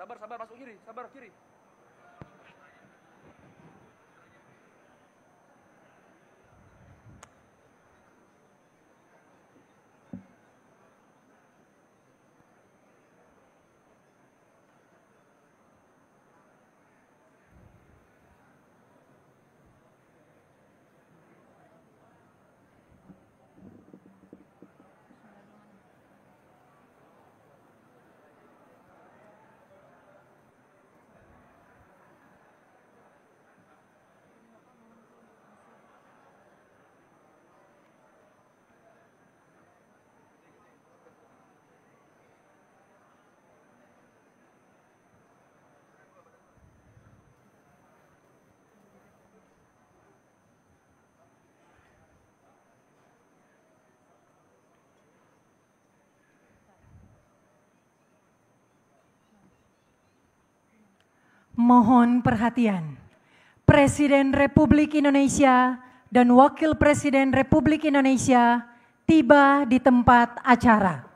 Sabar, masuk kiri, sabar kiri. Mohon perhatian, Presiden Republik Indonesia dan Wakil Presiden Republik Indonesia tiba di tempat acara.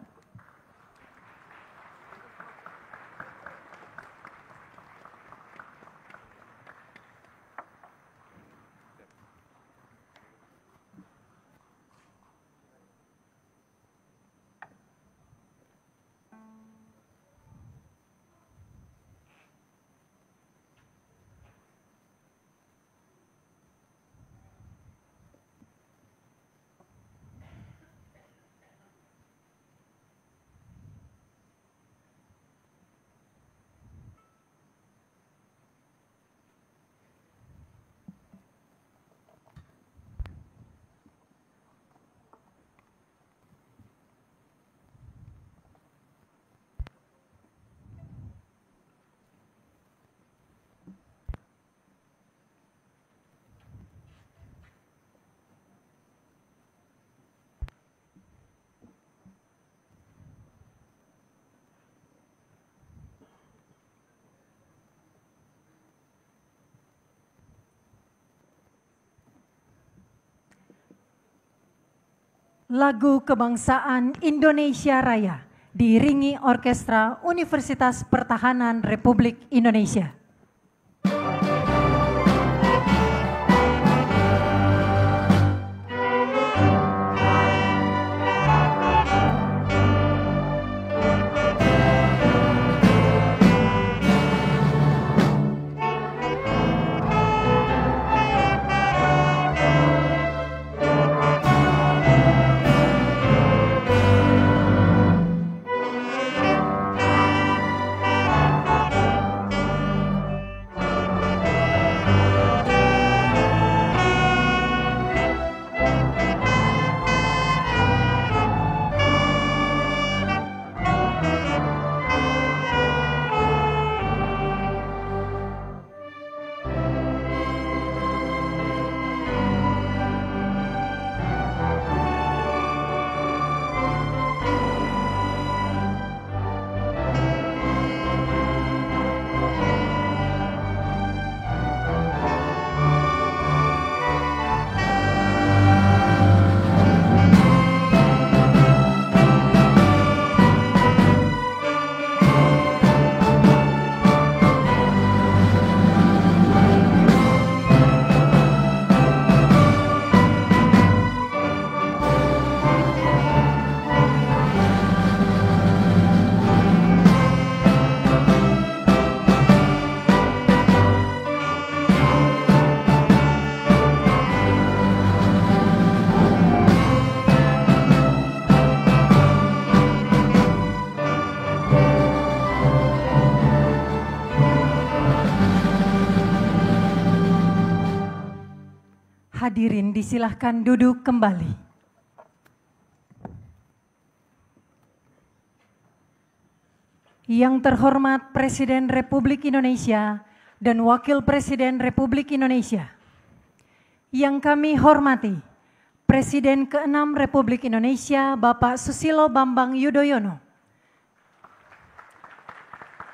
Lagu Kebangsaan Indonesia Raya diiringi Orkestra Universitas Pertahanan Republik Indonesia. Hadirin disilahkan duduk kembali. Yang terhormat Presiden Republik Indonesia dan Wakil Presiden Republik Indonesia. Yang kami hormati Presiden ke-6 Republik Indonesia Bapak Susilo Bambang Yudhoyono.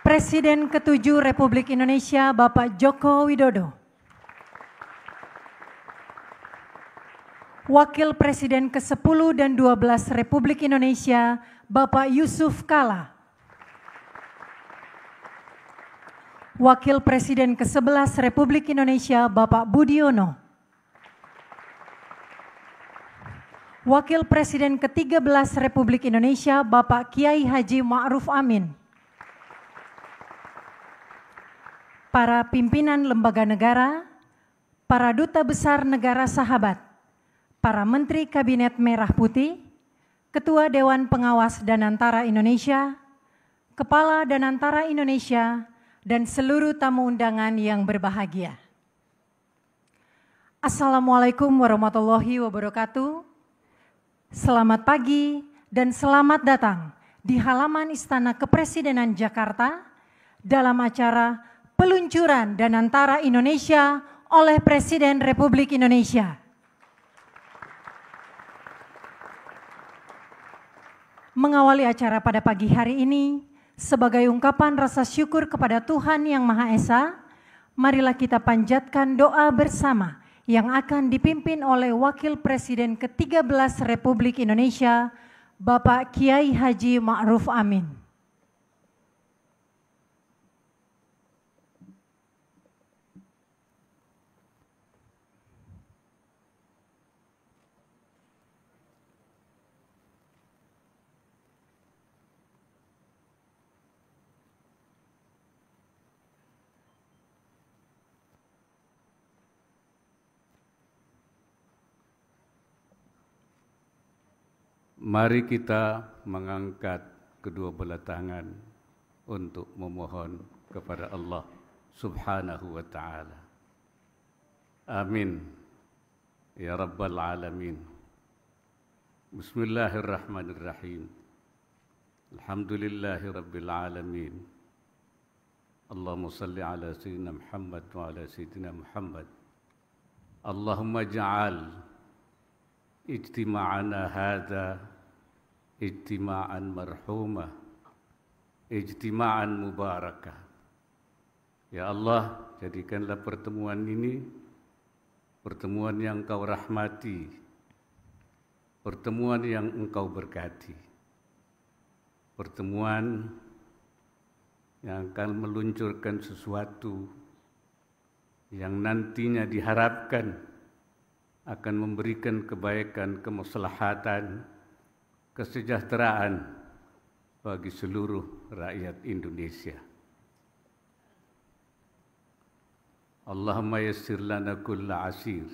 Presiden ke-7 Republik Indonesia Bapak Joko Widodo. Wakil Presiden ke-10 dan 12 Republik Indonesia, Bapak Yusuf Kala. Wakil Presiden ke-11 Republik Indonesia Bapak Budiono, Wakil Presiden ke-13 Republik Indonesia Bapak Kiai Haji Ma'ruf Amin, para pimpinan lembaga negara, para duta besar negara sahabat, para Menteri Kabinet Merah Putih, Ketua Dewan Pengawas Danantara Indonesia, Kepala Danantara Indonesia, dan seluruh tamu undangan yang berbahagia. Assalamualaikum warahmatullahi wabarakatuh. Selamat pagi dan selamat datang di halaman Istana Kepresidenan Jakarta dalam acara peluncuran Danantara Indonesia oleh Presiden Republik Indonesia. Mengawali acara pada pagi hari ini, sebagai ungkapan rasa syukur kepada Tuhan Yang Maha Esa, marilah kita panjatkan doa bersama yang akan dipimpin oleh Wakil Presiden ke-13 Republik Indonesia, Bapak Kiai Haji Ma'ruf Amin. Mari kita mengangkat kedua belah tangan untuk memohon kepada Allah Subhanahu wa Ta'ala. Amin. Ya Rabbal Alamin. Bismillahirrahmanirrahim. Alhamdulillahi Rabbil Alamin. Allahumma salli ala Sayyidina Muhammad wa ala Sayyidina Muhammad. Allahumma ja'al ijtima'ana hadha ijtima'an marhumah, ijtima'an mubarakah. Ya Allah, jadikanlah pertemuan ini pertemuan yang Engkau rahmati, pertemuan yang Engkau berkati, pertemuan yang akan meluncurkan sesuatu yang nantinya diharapkan akan memberikan kebaikan, kemaslahatan, kesejahteraan bagi seluruh rakyat Indonesia. Allahumma yassir lana kulla asir,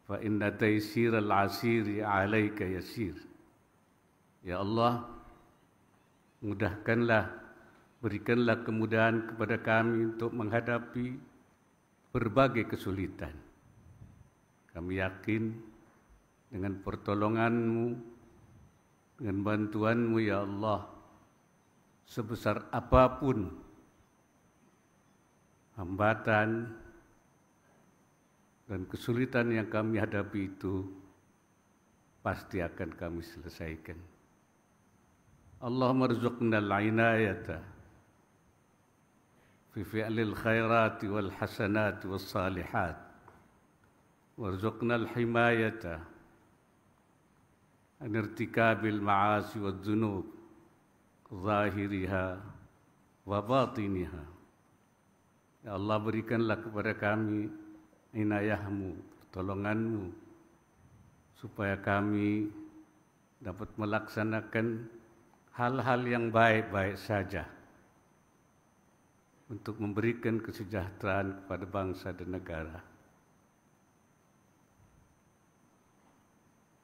fa inna taysir al-asiri alaika yasir. Ya Allah, mudahkanlah, berikanlah kemudahan kepada kami untuk menghadapi berbagai kesulitan. Kami yakin dengan pertolongan-Mu, dengan bantuan-Mu ya Allah, sebesar apapun hambatan dan kesulitan yang kami hadapi itu, pasti akan kami selesaikan. Allahumma rzuqna al-inayata fi fi'lil khairati wal hasanati was salihat, warzuqna al-himayata an irtikabil ma'asi wad dzunub zahiriha wa batiniha. Ya Allah, berikanlah kepada kami inayah-Mu, pertolongan-Mu, supaya kami dapat melaksanakan hal-hal yang baik-baik saja untuk memberikan kesejahteraan kepada bangsa dan negara.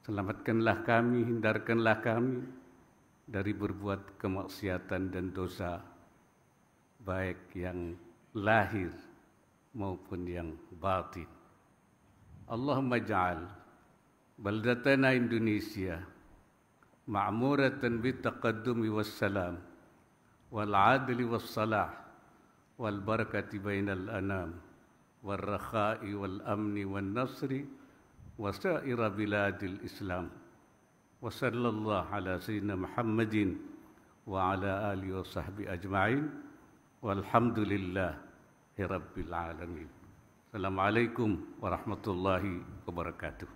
Selamatkanlah kami, hindarkanlah kami dari berbuat kemaksiatan dan dosa, baik yang lahir maupun yang batin. Allahumma ja'al baldatana Indonesia ma'muratan bitaqaddumi wassalam wal adli wassalah wal barakati bainal anam wal rakha'i wal amni wal nasri وسائر بلاد الإسلام وصلى الله على سيدنا محمد وعلى آله وصحبه أجمعين والحمد لله رب العالمين. السلام عليكم ورحمة الله وبركاته.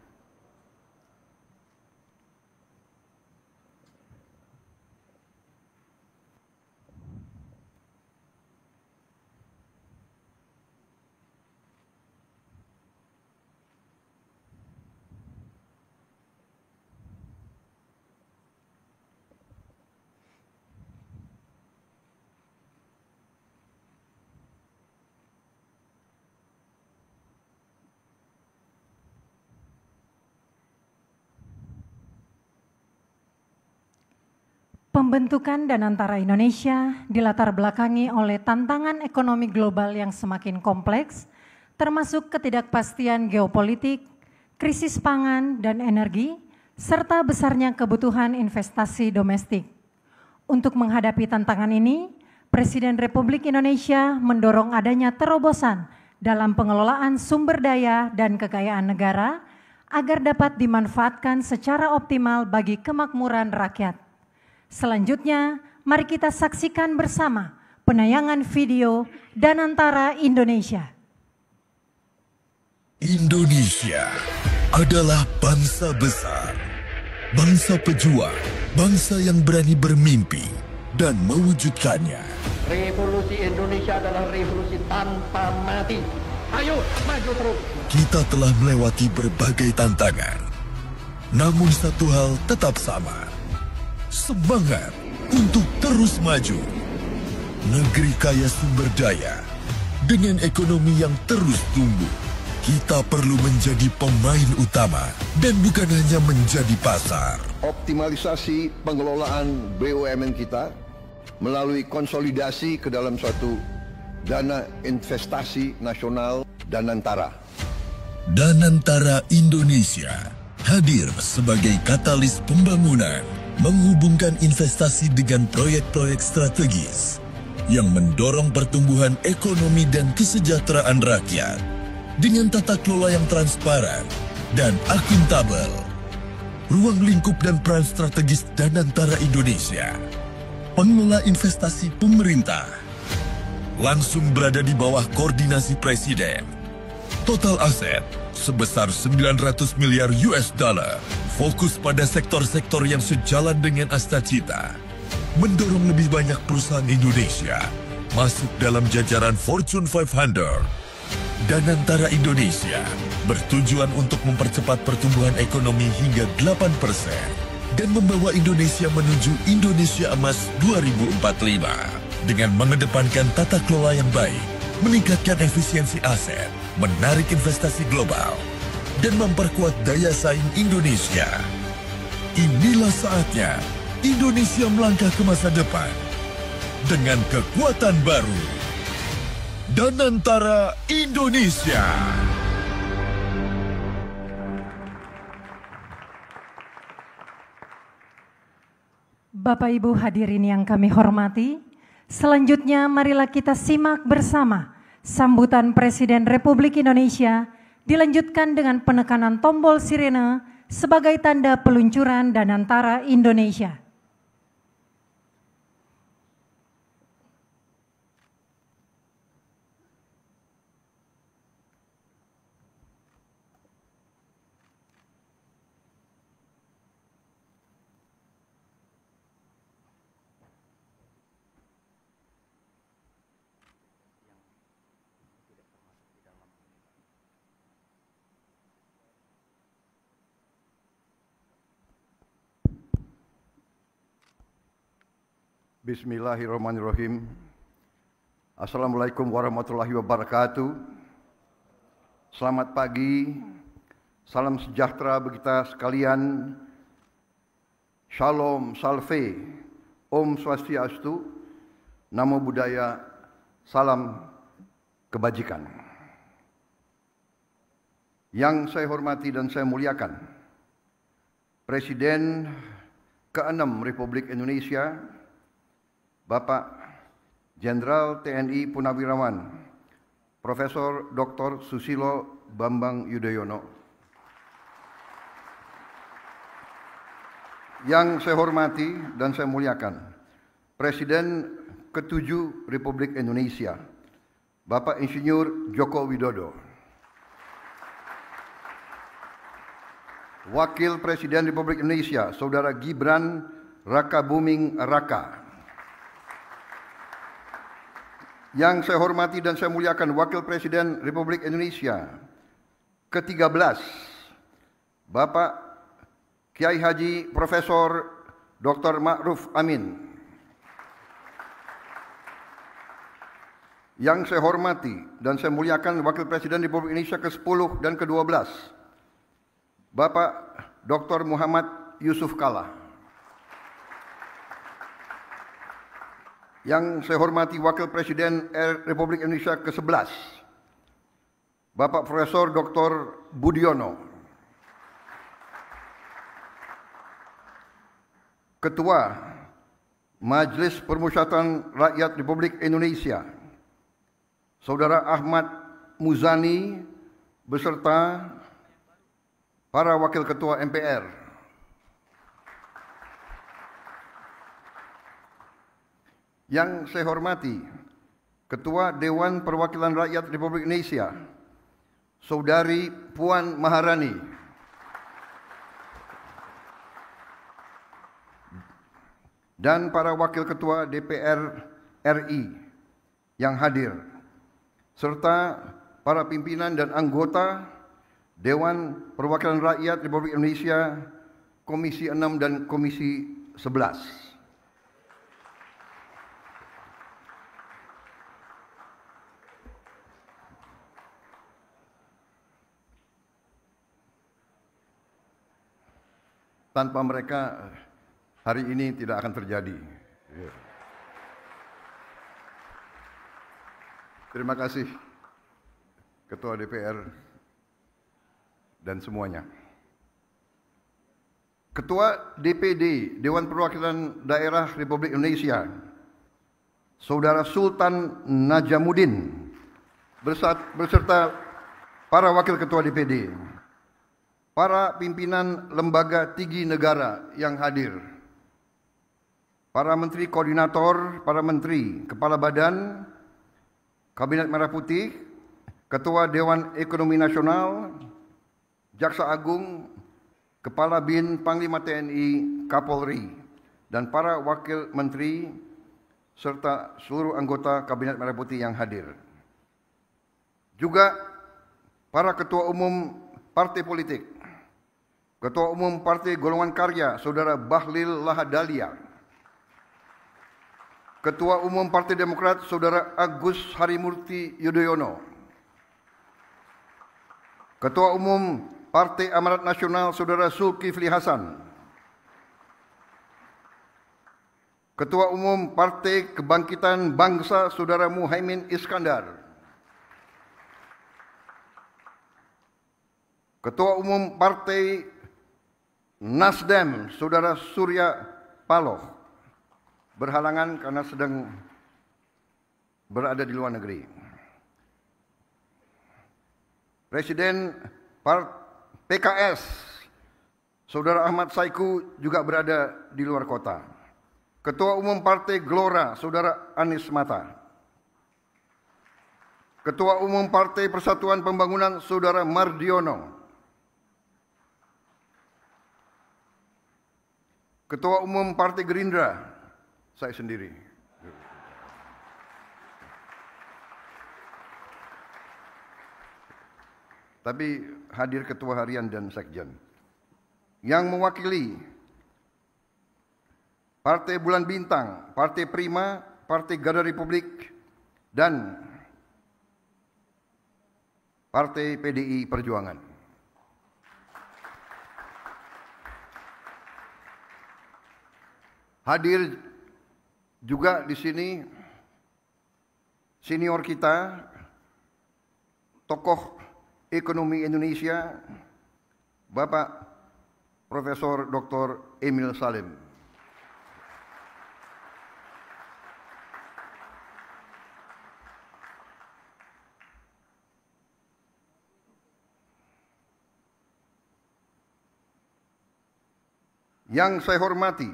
Pembentukan Danantara Indonesia dilatar belakangi oleh tantangan ekonomi global yang semakin kompleks, termasuk ketidakpastian geopolitik, krisis pangan dan energi, serta besarnya kebutuhan investasi domestik. Untuk menghadapi tantangan ini, Presiden Republik Indonesia mendorong adanya terobosan dalam pengelolaan sumber daya dan kekayaan negara agar dapat dimanfaatkan secara optimal bagi kemakmuran rakyat. Selanjutnya, mari kita saksikan bersama penayangan video Danantara Indonesia. Indonesia adalah bangsa besar, bangsa pejuang, bangsa yang berani bermimpi dan mewujudkannya. Revolusi Indonesia adalah revolusi tanpa mati. Ayo, maju terus. Kita telah melewati berbagai tantangan, namun satu hal tetap sama. Semangat untuk terus maju. Negeri kaya sumber daya, dengan ekonomi yang terus tumbuh. Kita perlu menjadi pemain utama dan bukan hanya menjadi pasar. Optimalisasi pengelolaan BUMN kita melalui konsolidasi ke dalam suatu dana investasi nasional Danantara. Danantara Indonesia hadir sebagai katalis pembangunan, menghubungkan investasi dengan proyek-proyek strategis yang mendorong pertumbuhan ekonomi dan kesejahteraan rakyat dengan tata kelola yang transparan dan akuntabel. Ruang lingkup dan peran strategis Danantara Indonesia, pengelola investasi pemerintah, langsung berada di bawah koordinasi Presiden. Total aset sebesar 900 miliar US dollar. Fokus pada sektor-sektor yang sejalan dengan Astacita, mendorong lebih banyak perusahaan Indonesia masuk dalam jajaran Fortune 500. Danantara Indonesia bertujuan untuk mempercepat pertumbuhan ekonomi hingga 8% dan membawa Indonesia menuju Indonesia Emas 2045 dengan mengedepankan tata kelola yang baik, meningkatkan efisiensi aset, menarik investasi global, dan memperkuat daya saing Indonesia. Inilah saatnya Indonesia melangkah ke masa depan dengan kekuatan baru. Danantara Indonesia. Bapak Ibu hadirin yang kami hormati, selanjutnya marilah kita simak bersama sambutan Presiden Republik Indonesia dilanjutkan dengan penekanan tombol sirene sebagai tanda peluncuran Danantara Indonesia. Bismillahirrahmanirrahim. Assalamualaikum warahmatullahi wabarakatuh. Selamat pagi, salam sejahtera bagi kita sekalian. Shalom, salve, Om Swastiastu, Namo Buddhaya, salam kebajikan. Yang saya hormati dan saya muliakan, Presiden ke-6 Republik Indonesia, Bapak Jenderal TNI Purnawirawan Profesor Dr. Susilo Bambang Yudhoyono. Yang saya hormati dan saya muliakan, Presiden ke-7 Republik Indonesia, Bapak Insinyur Joko Widodo. Wakil Presiden Republik Indonesia, Saudara Gibran Rakabuming Raka. Yang saya hormati dan saya muliakan, Wakil Presiden Republik Indonesia ke-13, Bapak Kiai Haji Profesor Dr. Ma'ruf Amin. Yang saya hormati dan saya muliakan, Wakil Presiden Republik Indonesia ke-10 dan ke-12, Bapak Dr. Muhammad Yusuf Kalla. Yang saya hormati Wakil Presiden Republik Indonesia ke-11, Bapak Profesor Dr. Budiono. Ketua Majelis Permusyawaratan Rakyat Republik Indonesia, Saudara Ahmad Muzani beserta para Wakil Ketua MPR. Yang saya hormati Ketua Dewan Perwakilan Rakyat Republik Indonesia, Saudari Puan Maharani, dan para Wakil Ketua DPR RI yang hadir, serta para pimpinan dan anggota Dewan Perwakilan Rakyat Republik Indonesia Komisi 6 dan Komisi 11. Tanpa mereka hari ini tidak akan terjadi. Terima kasih Ketua DPR dan semuanya. Ketua DPD Dewan Perwakilan Daerah Republik Indonesia, Saudara Sultan Najamuddin beserta para Wakil Ketua DPD, para pimpinan lembaga tinggi negara yang hadir, para menteri koordinator, para menteri, kepala badan, Kabinet Merah Putih, Ketua Dewan Ekonomi Nasional, Jaksa Agung, Kepala BIN, Panglima TNI, Kapolri, dan para wakil menteri, serta seluruh anggota Kabinet Merah Putih yang hadir. Juga para ketua umum partai politik, Ketua Umum Partai Golongan Karya, Saudara Bahlil Lahadalia. Ketua Umum Partai Demokrat, Saudara Agus Harimurti Yudhoyono. Ketua Umum Partai Amanat Nasional, Saudara Zulkifli Hasan. Ketua Umum Partai Kebangkitan Bangsa, Saudara Muhaimin Iskandar. Ketua Umum Partai Nasdem, Saudara Surya Paloh, berhalangan karena sedang berada di luar negeri. Presiden PKS, Saudara Ahmad Saiku, juga berada di luar kota. Ketua Umum Partai Gelora, Saudara Anies Mata. Ketua Umum Partai Persatuan Pembangunan, Saudara Mardiono. Ketua Umum Partai Gerindra, saya sendiri. Tapi hadir Ketua Harian dan Sekjen. Yang mewakili Partai Bulan Bintang, Partai Prima, Partai Garda Republik, dan Partai PDI Perjuangan. Hadir juga di sini senior kita, tokoh ekonomi Indonesia, Bapak Profesor Dr. Emil Salim. Yang saya hormati,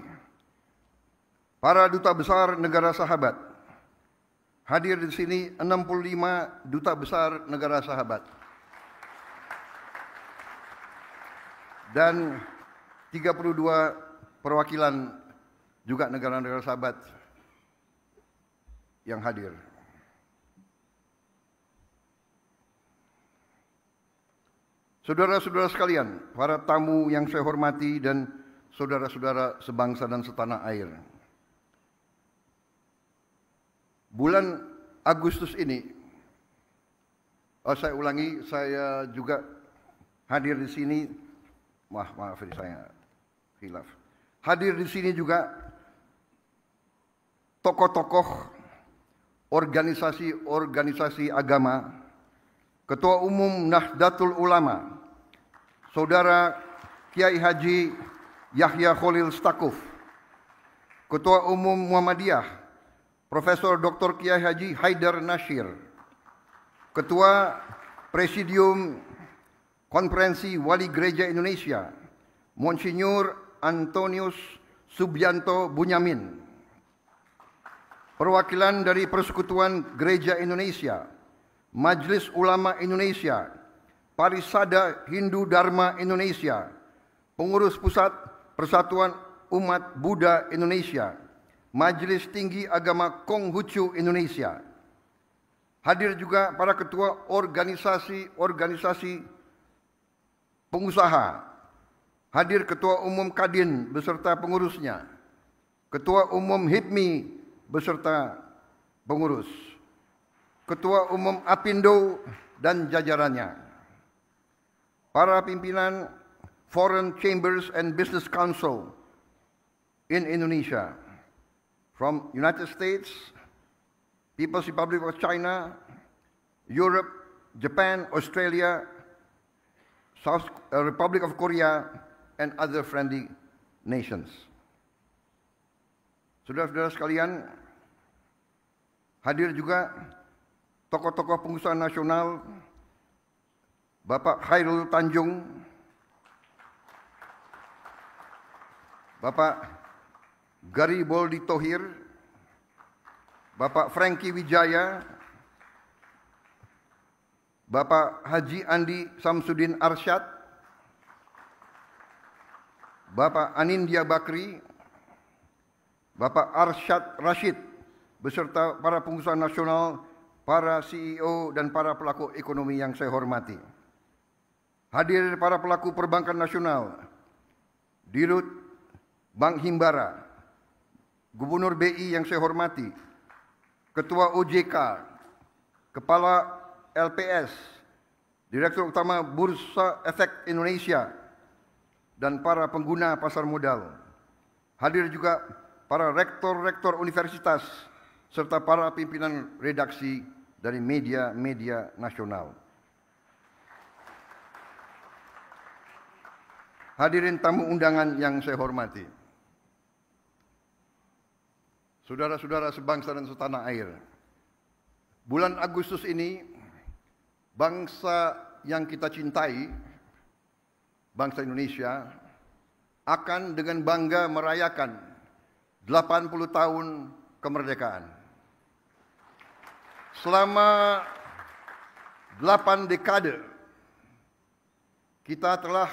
para duta besar negara sahabat. Hadir di sini 65 duta besar negara sahabat. Dan 32 perwakilan juga negara-negara sahabat yang hadir. Saudara-saudara sekalian, para tamu yang saya hormati dan saudara-saudara sebangsa dan setanah air. Bulan Agustus ini, saya ulangi, saya juga hadir di sini. Maaf saya hilaf. Hadir di sini juga tokoh-tokoh organisasi-organisasi agama, Ketua Umum Nahdlatul Ulama, Saudara Kiai Haji Yahya Khalil Stakuf, Ketua Umum Muhammadiyah, Profesor Dr. Kiai Haji Haidar Nasir, Ketua Presidium Konferensi Wali Gereja Indonesia, Monsinyur Antonius Subianto Bunyamin, perwakilan dari Persekutuan Gereja Indonesia, Majelis Ulama Indonesia, Parisada Hindu Dharma Indonesia, Pengurus Pusat Persatuan Umat Buddha Indonesia, Majelis Tinggi Agama Konghucu Indonesia. Hadir juga para ketua organisasi-organisasi pengusaha, hadir Ketua Umum Kadin beserta pengurusnya, Ketua Umum HIPMI beserta pengurus, Ketua Umum Apindo dan jajarannya, para pimpinan Foreign Chambers and Business Council in Indonesia, from United States, People's Republic of China, Europe, Japan, Australia, South Republic of Korea, and other friendly nations. Saudara-saudara sekalian, hadir juga tokoh-tokoh pengusaha nasional, Bapak Khairul Tanjung, Bapak Gariboldi Thohir, Bapak Franky Wijaya, Bapak Haji Andi Samsudin Arsyad, Bapak Anindya Bakri, Bapak Arsyad Rashid, beserta para pengusaha nasional, para CEO dan para pelaku ekonomi yang saya hormati. Hadir para pelaku perbankan nasional, Dirut Bank Himbara, Gubernur BI yang saya hormati, Ketua OJK, Kepala LPS, Direktur Utama Bursa Efek Indonesia, dan para pengguna pasar modal. Hadir juga para rektor-rektor universitas, serta para pimpinan redaksi dari media-media nasional. Hadirin tamu undangan yang saya hormati, saudara-saudara sebangsa dan setanah air, bulan Agustus ini, bangsa yang kita cintai, bangsa Indonesia, akan dengan bangga merayakan 80 tahun kemerdekaan. Selama 8 dekade, kita telah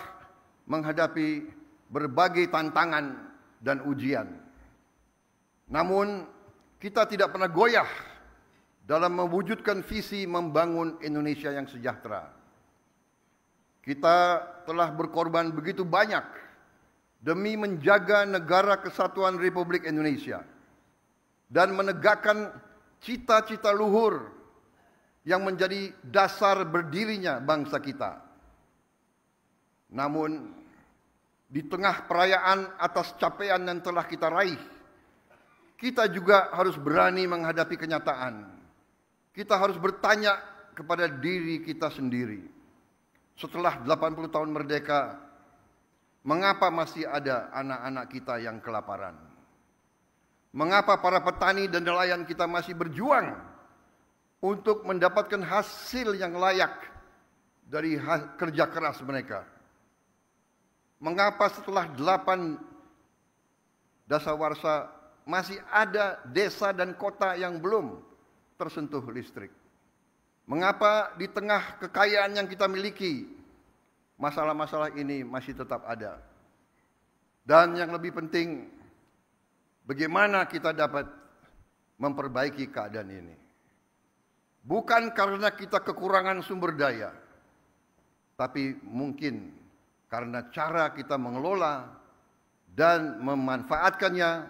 menghadapi berbagai tantangan dan ujian. Namun, kita tidak pernah goyah dalam mewujudkan visi membangun Indonesia yang sejahtera. Kita telah berkorban begitu banyak demi menjaga negara kesatuan Republik Indonesia dan menegakkan cita-cita luhur yang menjadi dasar berdirinya bangsa kita. Namun, di tengah perayaan atas capaian yang telah kita raih, kita juga harus berani menghadapi kenyataan. Kita harus bertanya kepada diri kita sendiri. Setelah 80 tahun merdeka, mengapa masih ada anak-anak kita yang kelaparan? Mengapa para petani dan nelayan kita masih berjuang untuk mendapatkan hasil yang layak dari kerja keras mereka? Mengapa setelah 8 dasawarsa masih ada desa dan kota yang belum tersentuh listrik? Mengapa di tengah kekayaan yang kita miliki, masalah-masalah ini masih tetap ada? Dan yang lebih penting, bagaimana kita dapat memperbaiki keadaan ini? Bukan karena kita kekurangan sumber daya, tapi mungkin karena cara kita mengelola dan memanfaatkannya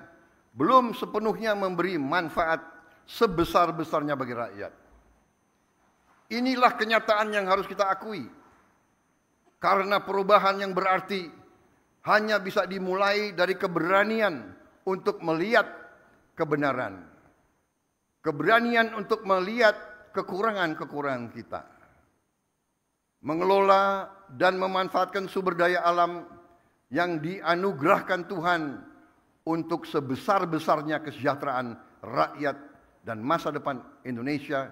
belum sepenuhnya memberi manfaat sebesar-besarnya bagi rakyat. Inilah kenyataan yang harus kita akui. Karena perubahan yang berarti hanya bisa dimulai dari keberanian untuk melihat kebenaran, keberanian untuk melihat kekurangan-kekurangan kita, mengelola dan memanfaatkan sumber daya alam yang dianugerahkan Tuhan untuk sebesar-besarnya kesejahteraan rakyat dan masa depan Indonesia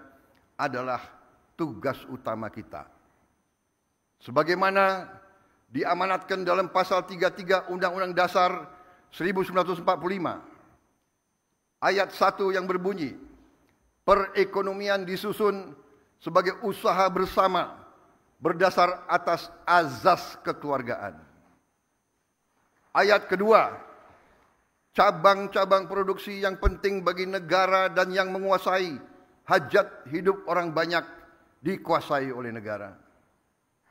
adalah tugas utama kita. Sebagaimana diamanatkan dalam pasal 33 Undang-Undang Dasar 1945, ayat 1 yang berbunyi, perekonomian disusun sebagai usaha bersama berdasar atas azas kekeluargaan. Ayat kedua, cabang-cabang produksi yang penting bagi negara dan yang menguasai hajat hidup orang banyak dikuasai oleh negara.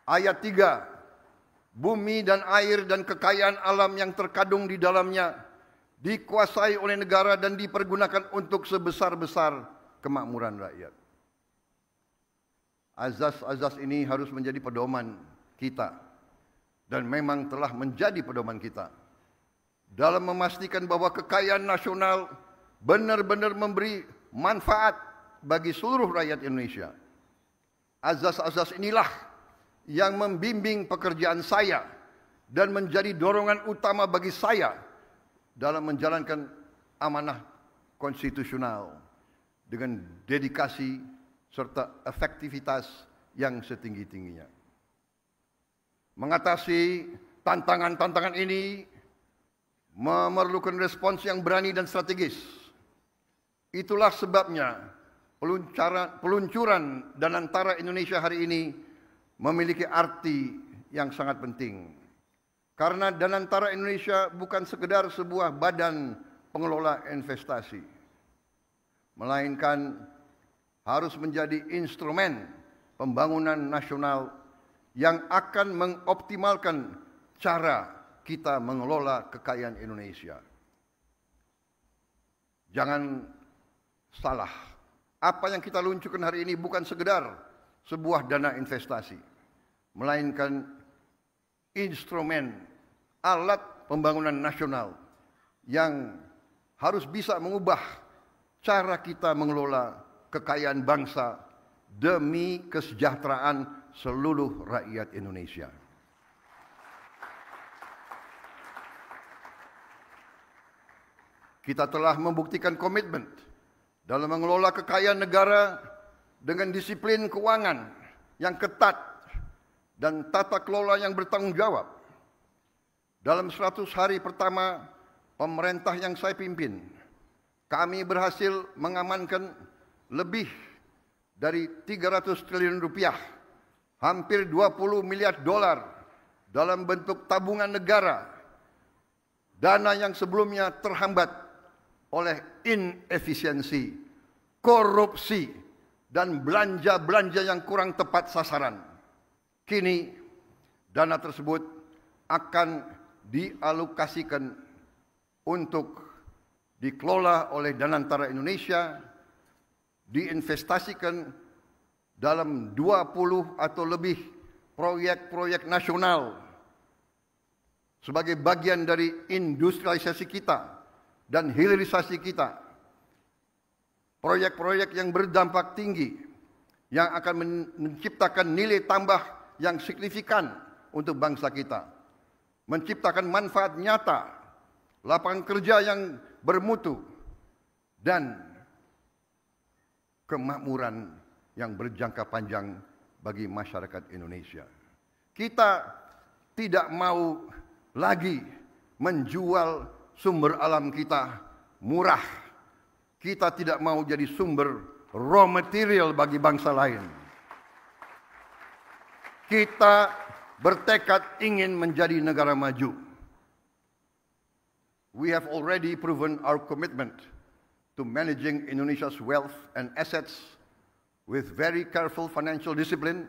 Ayat 3, bumi dan air dan kekayaan alam yang terkandung di dalamnya dikuasai oleh negara dan dipergunakan untuk sebesar-besar kemakmuran rakyat. Azas-azas ini harus menjadi pedoman kita dan memang telah menjadi pedoman kita dalam memastikan bahwa kekayaan nasional benar-benar memberi manfaat bagi seluruh rakyat Indonesia. Azas-azas inilah yang membimbing pekerjaan saya dan menjadi dorongan utama bagi saya dalam menjalankan amanah konstitusional dengan dedikasi serta efektivitas yang setinggi-tingginya. Mengatasi tantangan-tantangan ini memerlukan respons yang berani dan strategis. Itulah sebabnya peluncuran Danantara Indonesia hari ini memiliki arti yang sangat penting. Karena Danantara Indonesia bukan sekedar sebuah badan pengelola investasi, melainkan harus menjadi instrumen pembangunan nasional yang akan mengoptimalkan cara kita mengelola kekayaan Indonesia. Jangan salah, apa yang kita luncurkan hari ini bukan sekedar sebuah dana investasi, melainkan instrumen alat pembangunan nasional yang harus bisa mengubah cara kita mengelola kekayaan bangsa demi kesejahteraan seluruh rakyat Indonesia. Kita telah membuktikan komitmen dalam mengelola kekayaan negara dengan disiplin keuangan yang ketat dan tata kelola yang bertanggung jawab. Dalam 100 hari pertama pemerintah yang saya pimpin, kami berhasil mengamankan lebih dari 300 triliun rupiah, hampir 20 miliar dolar dalam bentuk tabungan negara, dana yang sebelumnya terhambat oleh inefisiensi, korupsi, dan belanja-belanja yang kurang tepat sasaran. Kini dana tersebut akan dialokasikan untuk dikelola oleh Danantara Indonesia, diinvestasikan dalam 20 atau lebih proyek-proyek nasional sebagai bagian dari industrialisasi kita dan hilirisasi kita. Proyek-proyek yang berdampak tinggi yang akan menciptakan nilai tambah yang signifikan untuk bangsa kita, menciptakan manfaat nyata, lapangan kerja yang bermutu, dan kemakmuran yang berjangka panjang bagi masyarakat Indonesia. Kita tidak mau lagi menjual sumber alam kita murah. Kita tidak mau jadi sumber raw material bagi bangsa lain. Kita bertekad ingin menjadi negara maju. We have already proven our commitment to managing Indonesia's wealth and assets with very careful financial discipline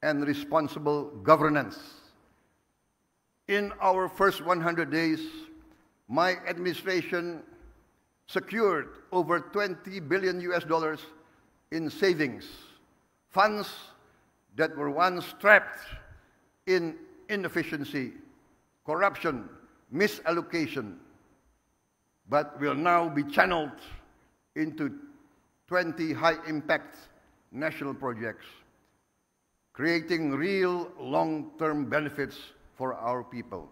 and responsible governance. In our first 100 days, my administration secured over $20 billion in savings, funds that were once trapped in inefficiency, corruption, misallocation. but will now be channeled into 20 high-impact national projects, creating real long-term benefits for our people.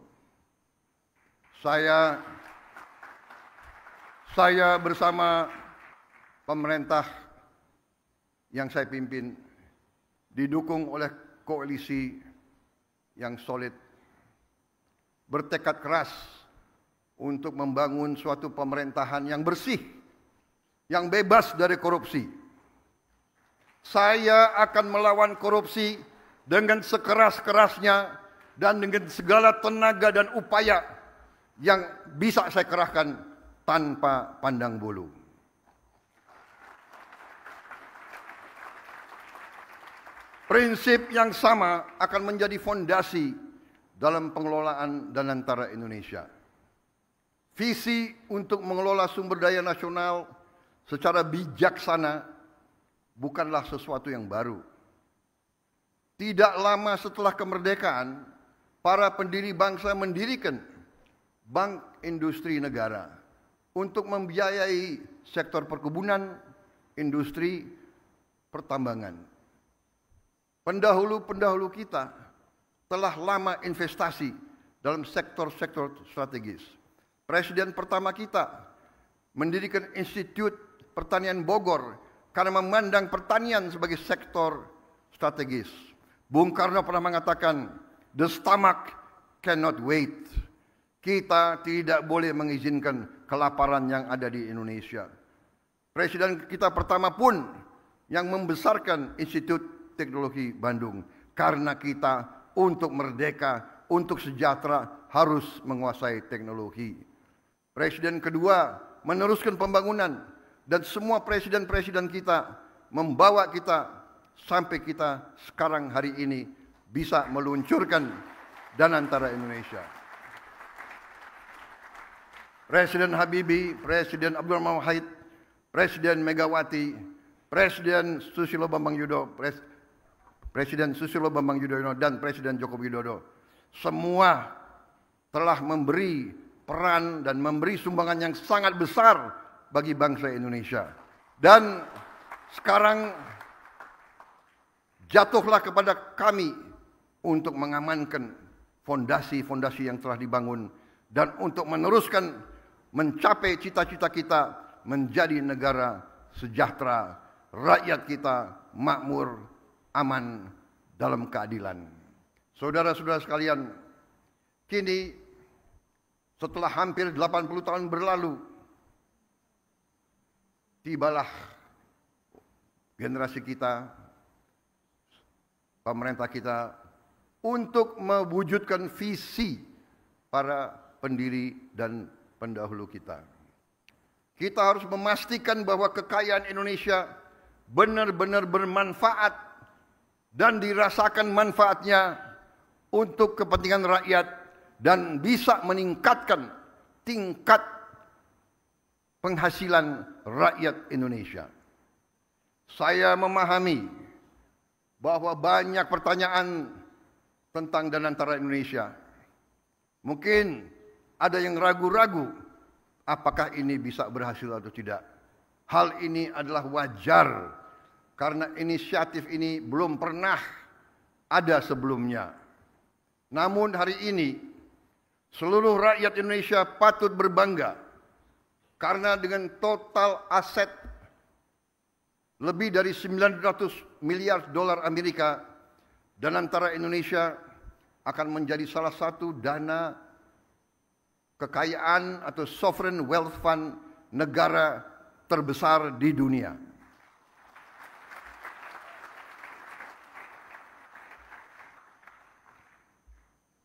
Saya bersama pemerintah yang saya pimpin didukung oleh koalisi yang solid, bertekad keras untuk membangun suatu pemerintahan yang bersih, yang bebas dari korupsi. Saya akan melawan korupsi dengan sekeras-kerasnya dan dengan segala tenaga dan upaya yang bisa saya kerahkan tanpa pandang bulu. Prinsip yang sama akan menjadi fondasi dalam pengelolaan Danantara Indonesia. Visi untuk mengelola sumber daya nasional secara bijaksana bukanlah sesuatu yang baru. Tidak lama setelah kemerdekaan, para pendiri bangsa mendirikan Bank Industri Negara untuk membiayai sektor perkebunan, industri, pertambangan. Pendahulu-pendahulu kita telah lama investasi dalam sektor-sektor strategis. Presiden pertama kita mendirikan Institut Pertanian Bogor karena memandang pertanian sebagai sektor strategis. Bung Karno pernah mengatakan, "The stomach cannot wait." Kita tidak boleh mengizinkan kelaparan yang ada di Indonesia. Presiden kita pertama pun yang membesarkan Institut Teknologi Bandung, karena kita untuk merdeka, untuk sejahtera harus menguasai teknologi. Presiden kedua meneruskan pembangunan, dan semua presiden-presiden kita membawa kita sampai kita sekarang hari ini bisa meluncurkan Danantara Indonesia. Presiden Habibie, Presiden Abdurrahman Wahid, Presiden Megawati, Presiden Susilo Bambang Yudhoyono, Presiden Susilo Bambang Yudhoyono dan Presiden Joko Widodo semua telah memberi peran dan memberi sumbangan yang sangat besar bagi bangsa Indonesia. Dan sekarang jatuhlah kepada kami untuk mengamankan fondasi-fondasi yang telah dibangun dan untuk meneruskan mencapai cita-cita kita menjadi negara sejahtera, rakyat kita makmur, aman dalam keadilan. Saudara-saudara sekalian, kini setelah hampir 80 tahun berlalu, tibalah generasi kita, pemerintah kita untuk mewujudkan visi para pendiri dan pendahulu kita. Kita harus memastikan bahwa kekayaan Indonesia benar-benar bermanfaat dan dirasakan manfaatnya untuk kepentingan rakyat dan bisa meningkatkan tingkat penghasilan rakyat Indonesia. Saya memahami bahwa banyak pertanyaan tentang Danantara Indonesia. Mungkin ada yang ragu-ragu apakah ini bisa berhasil atau tidak. Hal ini adalah wajar karena inisiatif ini belum pernah ada sebelumnya. Namun hari ini seluruh rakyat Indonesia patut berbangga karena dengan total aset lebih dari 900 miliar dolar Amerika, Danantara Indonesia akan menjadi salah satu dana kekayaan atau sovereign wealth fund negara terbesar di dunia.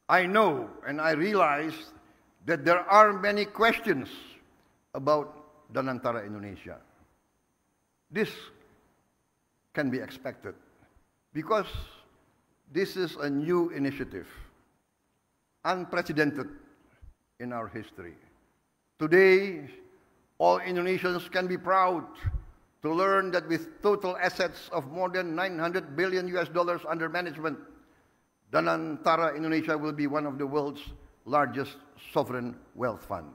I know and I realize that there are many questions about Danantara Indonesia. This can be expected because this is a new initiative, unprecedented in our history. Today, all Indonesians can be proud to learn that with total assets of more than $900 billion under management, Danantara Indonesia will be one of the world's largest sovereign wealth fund.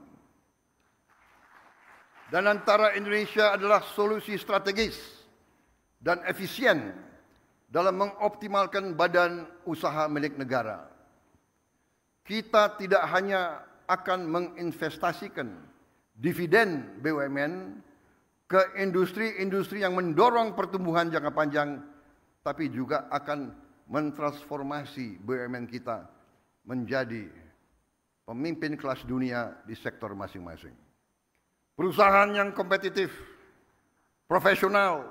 Danantara Indonesia adalah solusi strategis dan efisien dalam mengoptimalkan badan usaha milik negara. Kita tidak hanya akan menginvestasikan dividen BUMN ke industri-industri yang mendorong pertumbuhan jangka panjang, tapi juga akan mentransformasi BUMN kita menjadi pemimpin kelas dunia di sektor masing-masing. Perusahaan yang kompetitif, profesional,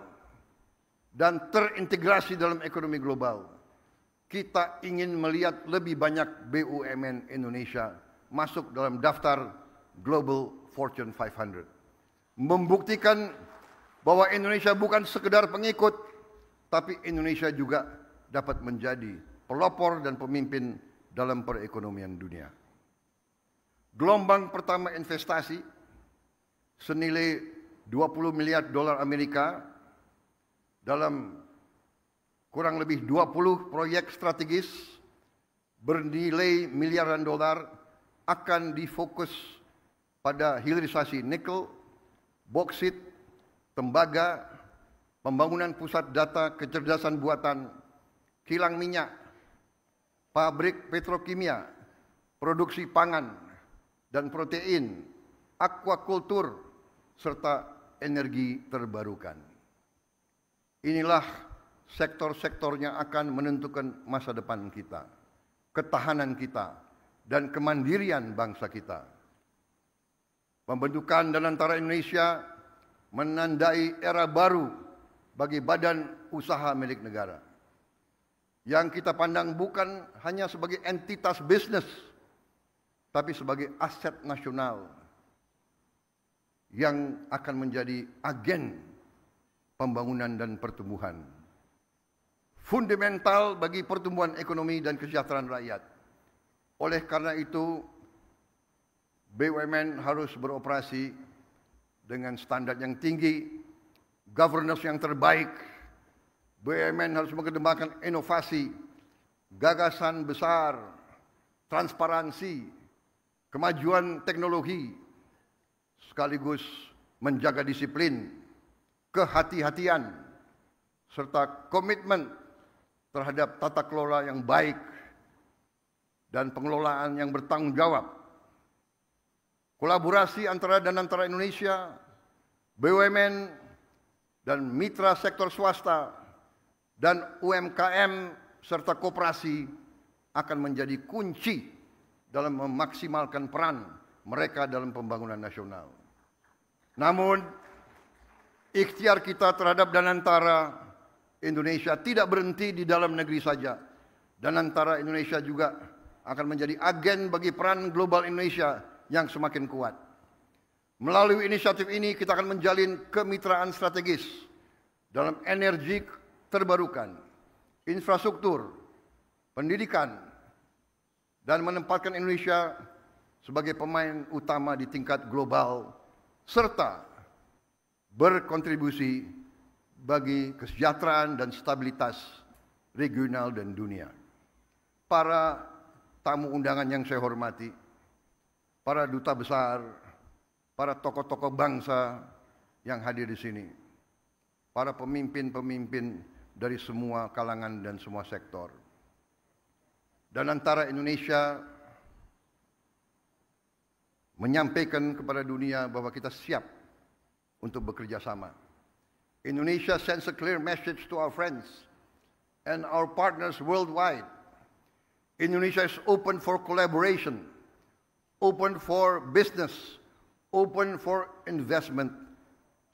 dan terintegrasi dalam ekonomi global. Kita ingin melihat lebih banyak BUMN Indonesia masuk dalam daftar Global Fortune 500. Membuktikan bahwa Indonesia bukan sekedar pengikut, tapi Indonesia juga dapat menjadi pelopor dan pemimpin dalam perekonomian dunia. Gelombang pertama investasi senilai 20 miliar dolar Amerika dalam kurang lebih 20 proyek strategis bernilai miliaran dolar akan difokus pada hilirisasi nikel, boksit, tembaga, pembangunan pusat data kecerdasan buatan, kilang minyak, pabrik petrokimia, produksi pangan dan protein, aquakultur, serta energi terbarukan. Inilah sektor-sektor yang akan menentukan masa depan kita, ketahanan kita, dan kemandirian bangsa kita. Pembentukan Danantara Indonesia menandai era baru bagi badan usaha milik negara, yang kita pandang bukan hanya sebagai entitas bisnis, tapi sebagai aset nasional yang akan menjadi agen pembangunan dan pertumbuhan. Fundamental bagi pertumbuhan ekonomi dan kesejahteraan rakyat. Oleh karena itu, BUMN harus beroperasi dengan standar yang tinggi, governance yang terbaik. BUMN harus mengedepankan inovasi, gagasan besar, transparansi, kemajuan teknologi, sekaligus menjaga disiplin, kehati-hatian, serta komitmen terhadap tata kelola yang baik dan pengelolaan yang bertanggung jawab. Kolaborasi antara Danantara Indonesia, BUMN, dan mitra sektor swasta, dan UMKM serta koperasi akan menjadi kunci dalam memaksimalkan peran mereka dalam pembangunan nasional. Namun, ikhtiar kita terhadap Danantara Indonesia tidak berhenti di dalam negeri saja. Danantara Indonesia juga akan menjadi agen bagi peran global Indonesia yang semakin kuat. Melalui inisiatif ini kita akan menjalin kemitraan strategis dalam energi terbarukan, infrastruktur, pendidikan, dan menempatkan Indonesia sebagai pemain utama di tingkat global, serta berkontribusi bagi kesejahteraan dan stabilitas regional dan dunia. Para tamu undangan yang saya hormati, para duta besar, para tokoh-tokoh bangsa yang hadir di sini, para pemimpin-pemimpin dari semua kalangan dan semua sektor. Danantara Indonesia menyampaikan kepada dunia bahwa kita siap untuk bekerja sama. Indonesia sends a clear message to our friends and our partners worldwide. Indonesia is open for collaboration, open for business, open for investment,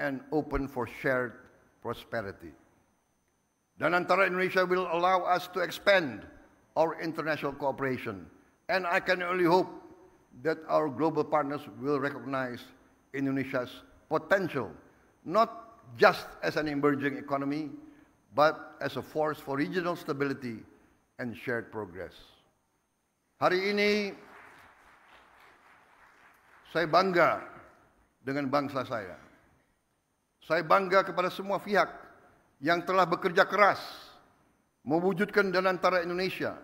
and open for shared prosperity. Danantara Indonesia will allow us to expand our international cooperation, and I can only hope that our global partners will recognize Indonesia's potential, not just as an emerging economy, but as a force for regional stability and shared progress. Hari ini, saya bangga dengan bangsa saya. Saya bangga kepada semua pihak yang telah bekerja keras mewujudkan Danantara Indonesia,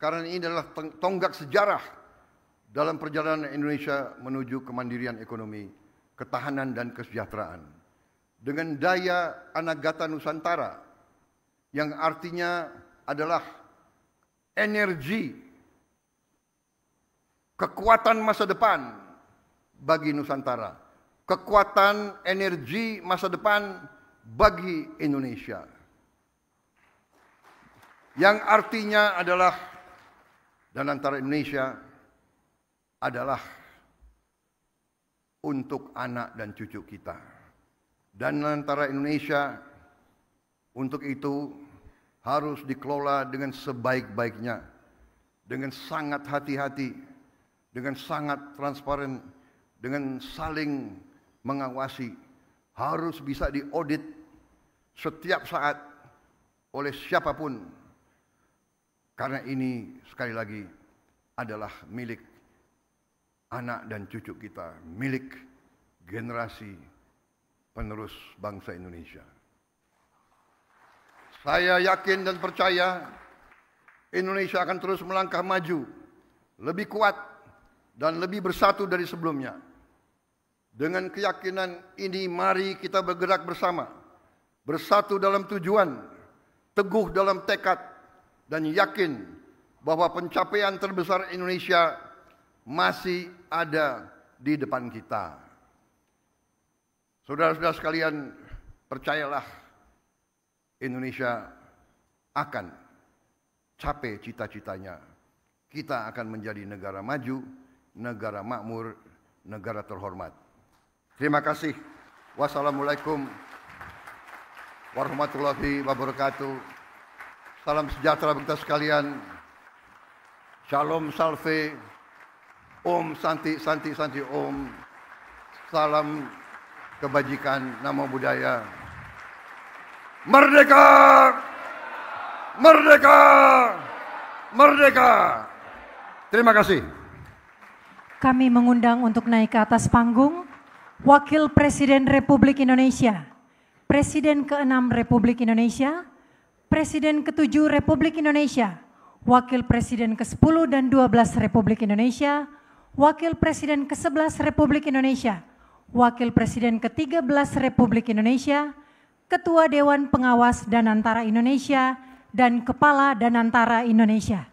karena ini adalah tonggak sejarah dalam perjalanan Indonesia menuju kemandirian ekonomi ketahanan dan kesejahteraan. Dengan daya Anagata Nusantara yang artinya adalah energi, kekuatan masa depan bagi Nusantara, kekuatan energi masa depan bagi Indonesia. Yang artinya adalah Danantara Indonesia adalah untuk anak dan cucu kita. Danantara Indonesia untuk itu harus dikelola dengan sebaik-baiknya, dengan sangat hati-hati, dengan sangat transparan, dengan saling mengawasi, harus bisa diaudit setiap saat oleh siapapun. Karena ini sekali lagi adalah milik anak dan cucu kita, milik generasi penerus bangsa Indonesia. Saya yakin dan percaya Indonesia akan terus melangkah maju, lebih kuat dan lebih bersatu dari sebelumnya. Dengan keyakinan ini mari kita bergerak bersama, bersatu dalam tujuan, teguh dalam tekad, dan yakin bahwa pencapaian terbesar Indonesia masih ada di depan kita. Saudara-saudara sekalian, percayalah Indonesia akan capai cita-citanya. Kita akan menjadi negara maju, negara makmur, negara terhormat. Terima kasih. Wassalamualaikum warahmatullahi wabarakatuh. Salam sejahtera bagi kita sekalian. Shalom salve. Om Santi Santi Santi Om. Salam kebajikan, namo buddhaya. Merdeka! Merdeka! Merdeka! Terima kasih. Kami mengundang untuk naik ke atas panggung Wakil Presiden Republik Indonesia, Presiden ke-6 Republik Indonesia, Presiden ke-7 Republik Indonesia, Wakil Presiden ke-10 dan 12 Republik Indonesia, Wakil Presiden ke-11 Republik Indonesia, Wakil Presiden ke-13 Republik Indonesia, Ketua Dewan Pengawas Danantara Indonesia, dan Kepala Danantara Indonesia.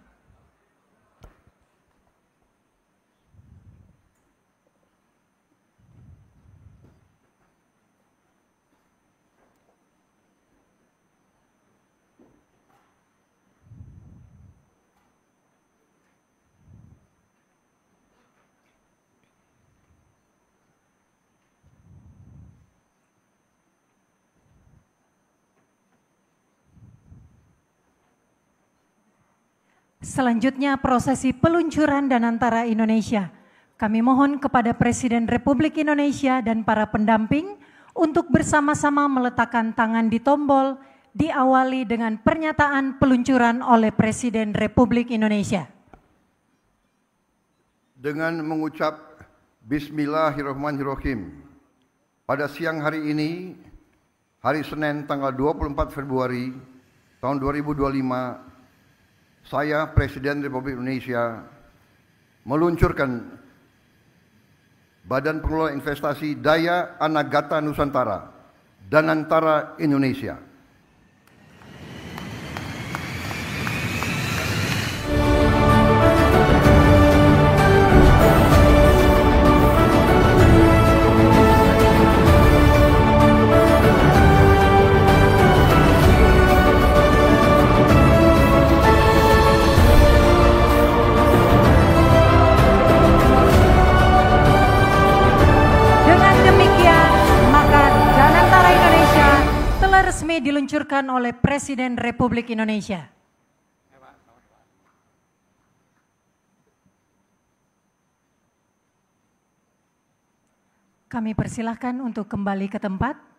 Selanjutnya prosesi peluncuran Danantara Indonesia. Kami mohon kepada Presiden Republik Indonesia dan para pendamping untuk bersama-sama meletakkan tangan di tombol, diawali dengan pernyataan peluncuran oleh Presiden Republik Indonesia. Dengan mengucap Bismillahirrahmanirrahim, pada siang hari ini, hari Senin tanggal 24 Februari tahun 2025, saya Presiden Republik Indonesia meluncurkan Badan Pengelola Investasi Daya Anagata Nusantara, Danantara Indonesia. Resmi diluncurkan oleh Presiden Republik Indonesia. Kami persilahkan untuk kembali ke tempat.